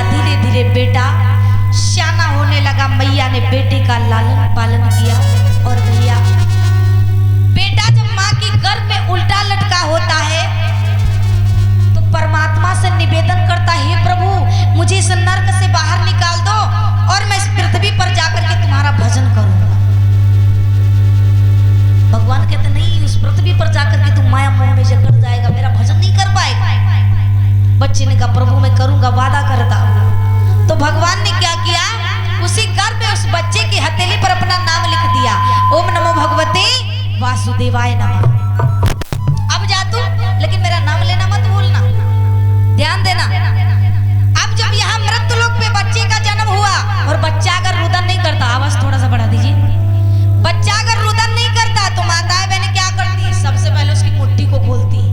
हुआ, धीरे धीरे बेटा श्याना होने लगा। मैया ने बेटे का लालन पालन किया। और भैया बेटा जब माँ की गर्भ में उल्टा लटका होता है तो परमात्मा से निवेदन करता है, हे प्रभु मुझे इस नर्क से बाहर निकाल दो और मैं इस पृथ्वी पर जाकर के तुम्हारा भजन करूंगा। भगवान कहते नहीं, उस पृथ्वी पर जाकर के तुम माया मोह में जकड़ जाएगा, मेरा भजन नहीं कर पाएगा। बच्चे ने कहा प्रभु मैं करूंगा, वादा करता हूं। तो भगवान ने क्या किया, उसी गर्भ में उस बच्चे की हथेली पर अपना नाम लिख दिया, ओम नमो भगवते वासुदेवाय नमः। अब जा तू, लेकिन मेरा नाम लेना मत भूलना, ध्यान देना। अब जब यहाँ मृत्युलोक पे बच्चे का जन्म हुआ और बच्चा अगर रुदन नहीं करता, आवाज थोड़ा सा बढ़ा दीजिए, बच्चा अगर रुदन नहीं करता तो माताएं बहनें क्या करती है, सबसे पहले उसकी मुट्ठी को खोलती है।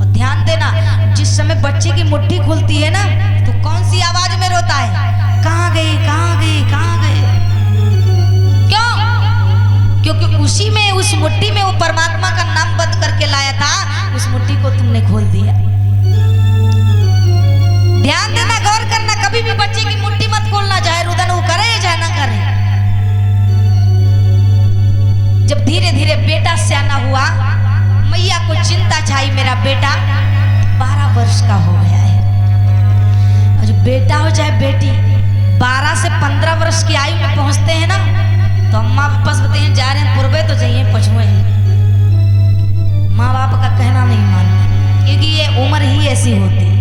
और ध्यान देना, जिस समय बच्चे की मुट्ठी खुलती है ना तो कौन सी आवाज में रोता है, कहाँ गए कहाँ गए कहाँ गए। क्यों? क्योंकि उसी में, उस मुट्ठी में वो परमात्मा का नाम बंद करके लाया था, उस मुट्ठी को तुमने खोल दिया। ध्यान देना, गौर करना, कभी भी बच्चे की मुट्ठी मत खोलना, चाहे रुदन वो करे चाहे ना करे। जब धीरे धीरे बेटा सयाना हुआ, मैया को चिंता छाई, मेरा बेटा 12 वर्ष का हो गया है। और जो बेटा हो चाहे बेटी 12 से 15 वर्ष की आयु में पहुंचते हैं ना तो अम्मा बस बताते हैं जा रहे हैं पूर्वे तो जाइए पछुए हैं। माँ बाप का कहना नहीं मानते क्योंकि ये उम्र ही ऐसी होती है।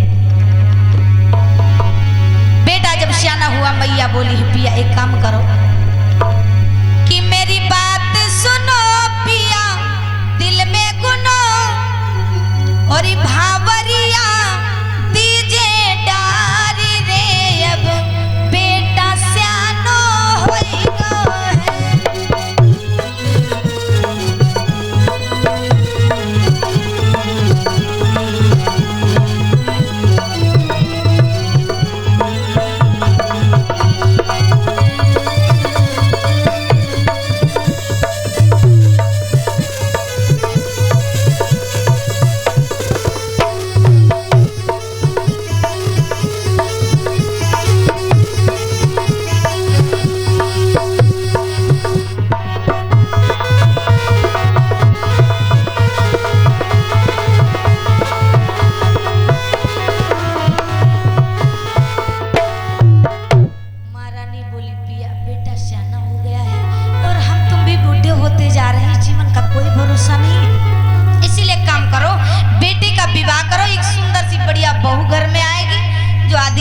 बेटा जब सयाना हुआ, मैया बोली है पिया एक काम करो कि मेरी बात सुनो पिया, दिल में गुनो और भावरिया दीजे डारी रे, अब बेटा सयानो होएगा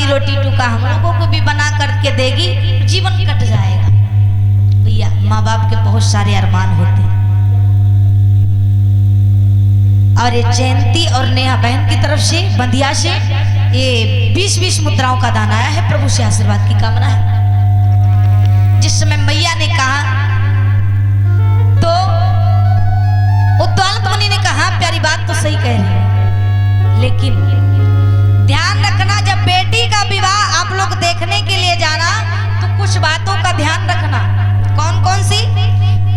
रोटी टुका हम लोगों को भी बना करके देगी, जीवन कट जाएगा। भैया माँ बाप के बहुत सारे अरमान होते हैं। और ये जयंती और नेहा बहन की तरफ से, बंदिया से ये 20-20 मुद्राओं का दान आया है। प्रभु से आशीर्वाद की कामना है। जिस समय मैया ने कहा तो उद्दालक मुनि ने कहा प्यारी बात तो सही कह रही है, लेकिन ध्यान रखना जब बेटी का विवाह आप लोग देखने के लिए जाना तो कुछ बातों का ध्यान रखना। कौन कौन सी?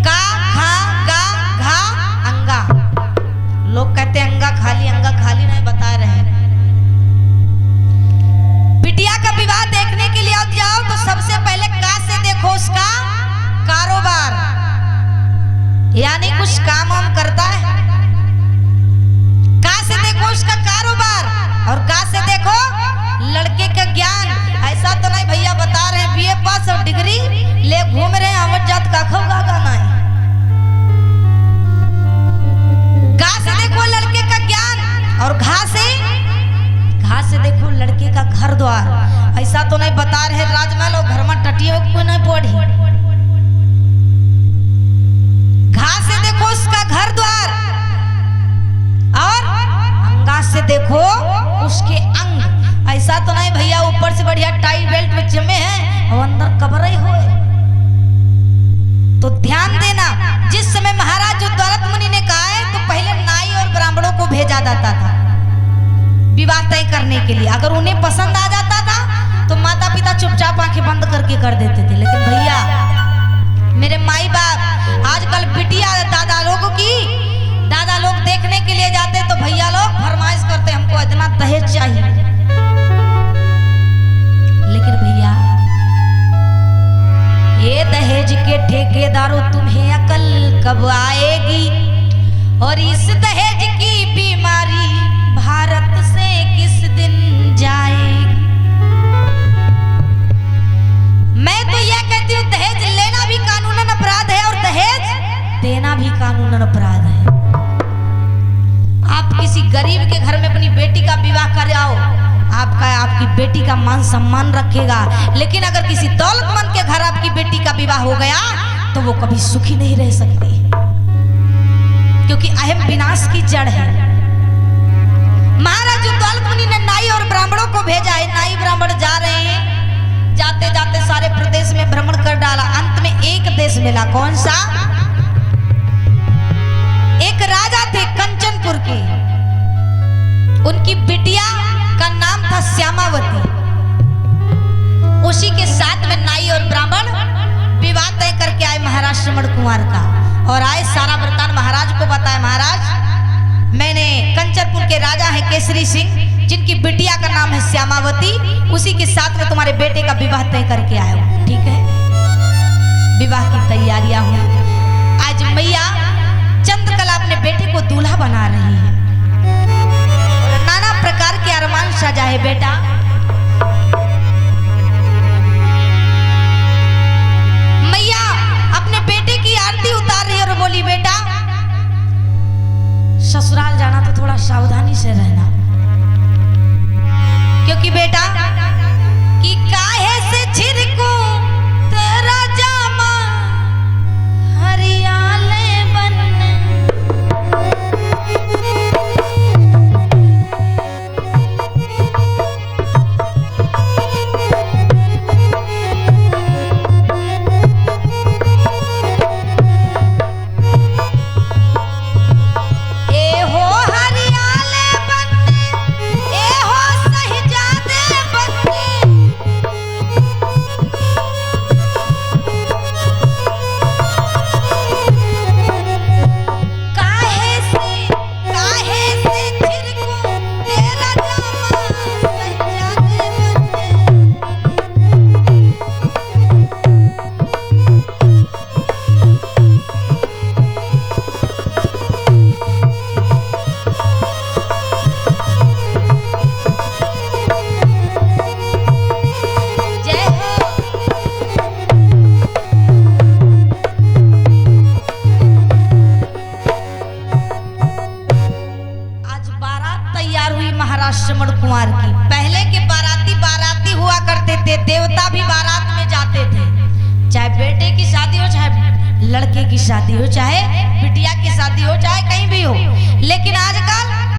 का, खा, गा, घा, अंगा। लोग कहते हैं अंगा खाली नहीं, बता रहे हैं। बिटिया का विवाह देखने के लिए आप जाओ तो सबसे पहले का से देखो उसका कारोबार, यानी कुछ काम वाम करता है। का से देखो उसका कारोबार और का से देखो लड़के का ज्ञान। ऐसा तो नहीं भैया बता रहे हैं बीए पास और डिग्री ले घूम रहे हैं, अमर जात का खौगा गाना है। का से देखो लड़के का ज्ञान और घा से देखो लड़के का घर द्वार। ऐसा तो नहीं बता रहे राजमहल और घर में टटियों को नहीं पड़ी। घा से देखो उसका घर द्वार और अंगा से देखो उसके अंग। ऐसा तो नहीं भैया ऊपर से बढ़िया टाई बेल्ट में जमे हैं और अंदर कब्र ही होए। तो ध्यान देना, जिस समय महाराज उद्दालक मुनि ने कहा है तो पहले नाई और ब्राह्मणों को भेजा जाता था विवाह तय करने के लिए। अगर उन्हें पसंद आ जाता था तो माता पिता चुपचाप आंखें बंद करके कर देते थे। लेकिन भैया मेरे माई बाप आजकल बिटिया दादा लोग देखने के लिए जाते तो भैया लोग फरमाइश करते हमको इतना दहेज चाहिए। के ठेकेदारों तुम्हें अकल कब आएगी, और इस दहेज की बीमारी भारत से किस दिन जाएगी। मैं तो यह कहती हूँ दहेज लेना भी कानूनन अपराध है और दहेज देना भी कानूनन अपराध है। आप किसी गरीब के घर में अपनी बेटी का विवाह कर आओ, आपकी बेटी का मान सम्मान रखेगा, लेकिन अगर किसी दौलतमंद के घर आपकी बेटी का विवाह हो गया तो वो कभी सुखी नहीं रह सकती, क्योंकि अहम विनाश की जड़ है। महाराज दौलतमुनि ने नाई और ब्राह्मणों को भेजा है, नाई ब्राह्मण जा रहे हैं, जाते जाते सारे प्रदेश में भ्रमण कर डाला, अंत में एक देश मिला। कौन सा? एक राजा थे कंचनपुर के, उनकी बिटिया का नाम था श्यामावती। उसी के साथ में नाई और ब्राह्मण विवाह तय करके आए महाराज श्रवण कुमार का, और आए सारा वृतांत महाराज को बताया, महाराज मैंने कंचनपुर के राजा है केसरी सिंह, जिनकी बिटिया का नाम है श्यामावती, उसी के साथ में तुम्हारे बेटे का विवाह तय करके आया हूं। ठीक है, विवाह की तैयारियां हुई। आज मैया चंद्रकला अपने बेटे को दूल्हा बना रही है, नाना प्रकार के अरमान सजा है। बेटा मैया अपने बेटे की आरती उतार रही है और बोली, बेटा ससुराल जाना तो थोड़ा सावधानी से रहना, क्योंकि बेटा कि काहे से छिड़कू तेरा जामा हरियाले बनने। श्रवण कुमार की। पहले के बाराती हुआ करते थे, देवता भी बारात में जाते थे, चाहे बेटे की शादी हो, चाहे लड़के की शादी हो, चाहे बिटिया की शादी हो, चाहे कहीं भी हो। लेकिन आजकल